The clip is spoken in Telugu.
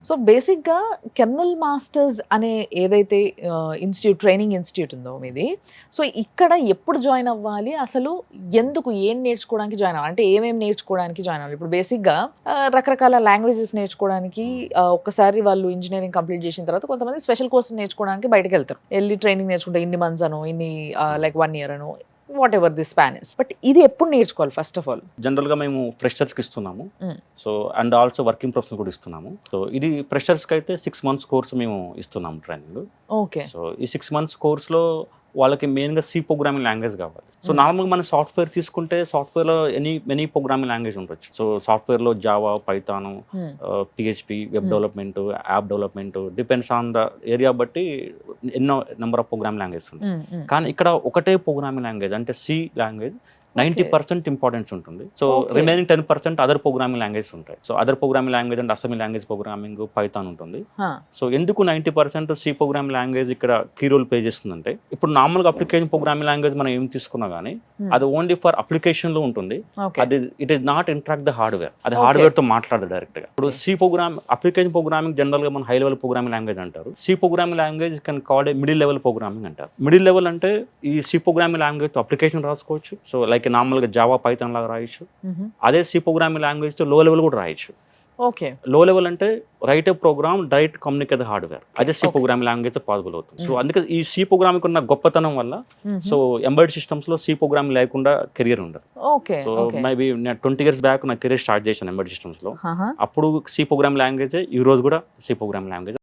సో బేసిక్‌గా కెర్నల్ మాస్టర్స్ అనే ఏదైతే ట్రైనింగ్ ఇన్‌స్టిట్యూట్ ఉందో మీది. సో ఇక్కడ ఎప్పుడు జాయిన్ అవ్వాలి? అసలు ఎందుకు? ఏం నేర్చుకోవడానికి జాయిన్ అవ్వాలి? అంటే ఏమేమి నేర్చుకోవడానికి జాయిన్ అవ్వాలి? ఇప్పుడు బేసిక్‌గా రకరకాల లాంగ్వేజెస్ నేర్చుకోవడానికి ఒక్కసారి వాళ్ళు ఇంజినీరింగ్ కంప్లీట్ చేసిన తర్వాత కొంతమంది స్పెషల్ కోర్సెస్ నేర్చుకోవడానికి బయటికెళ్తారు. ఎళ్లి ట్రైనింగ్ నేర్చుకుంటే ఇన్ని మంత్స్ అనో, ఇన్ని లైక్ 1 ఇయర్ అనో whatever the span is. But ఇది ఎప్పుడు నేర్చుకోవాలి ఫస్ట్ ఆఫ్ ఆల్? జనరల్‌గా మేము ఫ్రెషర్స్‌కి ఇస్తున్నాము. హ్మ్. So and also working professional కూడా ఇస్తున్నాము. సో ఇది ఫ్రెషర్స్‌కి అయితే 6 మంత్స్ కోర్స్ మేము ఇస్తున్నాము ట్రైనింగ్. ఓకే. సో ఈ 6 మంత్స్ కోర్స్‌లో వాళ్ళకి మెయిన్‌గా సి ప్రోగ్రామింగ్ లాంగ్వేజ్ కావాలి. సో నార్మల్‌గా మన సాఫ్ట్‌వేర్ తీసుకుంటే సాఫ్ట్‌వేర్‌లో మెనీ ప్రోగ్రామింగ్ లాంగ్వేజ్ ఉండొచ్చు. సో సాఫ్ట్‌వేర్‌లో Java, Python, PHP, web development, app development depends on the area బట్టి ఎన్నో నంబర్ ఆఫ్ ప్రోగ్రామింగ్ లాంగ్వేజెస్ ఉంటాయి. కానీ ఇక్కడ ఒకటే ప్రోగ్రామింగ్ లాంగ్వేజ్ అంటే సి లాంగ్వేజ్ 90% ఇంపార్టెన్స్ ఉంటుంది. So remaining 10% other programming languages ఉంటాయి. సో అదర్ ప్రోగ్రామింగ్ లాంగ్వేజ్ అంటే అసెంబ్లీ లాంగ్వేజ్ ప్రోగ్రామింగ్, పైథాన్ ఉంటుంది. సో ఎందుకు 90% సి ప్రోగ్రామింగ్ లాంగ్వేజ్ ఇక్కడ కీ రోల్ ప్లే చేస్తుందంటే, ఇప్పుడు నార్మల్గా అప్లికేషన్ ప్రోగ్రామింగ్ లాంగ్వేజ్ మనం ఏం తీసుకున్నా కానీ అది ఓన్లీ ఫర్ అప్లికేషన్ లో ఉంటుంది. అది it is not interact the hardware. అది హార్డ్వేర్ తో మాట్లాడదు డైరెక్ట్ గా. ఇప్పుడు C program application programming general గా మన హై లెవెల్ ప్రోగ్రామింగ్ లాంగ్వేజ్ అంటారు. C programming language can called a middle level programming అంటారు. మిడిల్ లెవెల్ అంటే ఈ సి ప్రోగ్రామింగ్ లాంగ్వేజ్ తో అప్లికేషన్ రాసుకోవచ్చు. సో లైక్ నార్మల్గా జావా, పైథాన్ లాగా రాయొచ్చు. అదే సి ప్రోగ్రామింగ్ లాంగ్వేజ్ తో లో లెవెల్ కూడా రాయొచ్చు. ఓకే. లో లెవెల్ అంటే రైట్ ఏ ప్రోగ్రామ్ డైరెక్ట్ కమ్యూనికేట్ హార్డ్వేర్. అదే సి ప్రోగ్రామింగ్ లాంగ్వేజ్ తో పాసిబుల్ అవుతుంది. సో అందుకే ఈ సి ప్రోగ్రామింగ్ ఉన్న గొప్పతనం వల్ల సో ఎంబెడెడ్ సిస్టమ్స్ లో సి ప్రోగ్రామింగ్ లేకుండా కెరియర్ ఉండదు. సో మేబీ 20 years బ్యాక్ నా కెరియర్ స్టార్ట్ చేశాను ఎంబెడెడ్ సిస్టమ్స్ లో. అప్పుడు సి ప్రోగ్రామింగ్ లాంగ్వేజ్, ఈ రోజు కూడా సి ప్రోగ్రామింగ్ లాంగ్వేజ్.